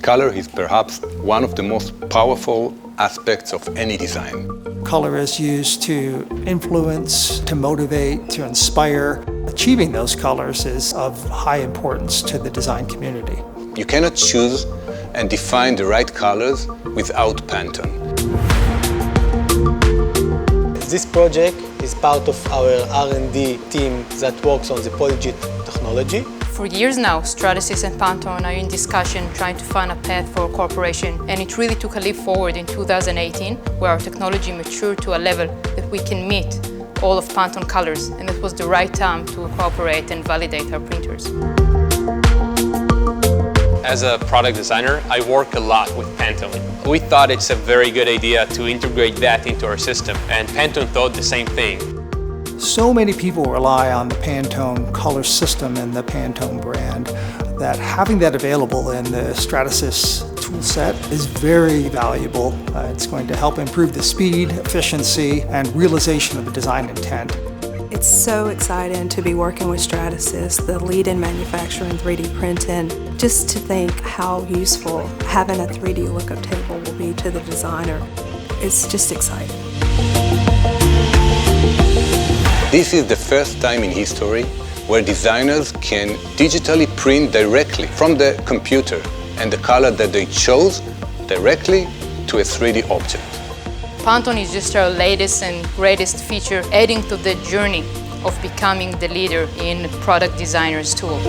Color is perhaps one of the most powerful aspects of any design. Color is used to influence, to motivate, to inspire. Achieving those colors is of high importance to the design community. You cannot choose and define the right colors without Pantone. This project is part of our R&D team that works on the PolyJet technology. For years now, Stratasys and Pantone are in discussion trying to find a path for cooperation, and it really took a leap forward in 2018, where our technology matured to a level that we can meet all of Pantone colors, and it was the right time to cooperate and validate our printers. As a product designer, I work a lot with Pantone. We thought it's a very good idea to integrate that into our system, and Pantone thought the same thing. So many people rely on the Pantone color system and the Pantone brand that having that available in the Stratasys toolset is very valuable. It's going to help improve the speed, efficiency, and realization of the design intent. It's so exciting to be working with Stratasys, the lead in manufacturing 3D printing. Just to think how useful having a 3D lookup table will be to the designer. It's just exciting. This is the first time in history where designers can digitally print directly from the computer and the color that they chose directly to a 3D object. Pantone is just our latest and greatest feature, adding to the journey of becoming the leader in product designers tool.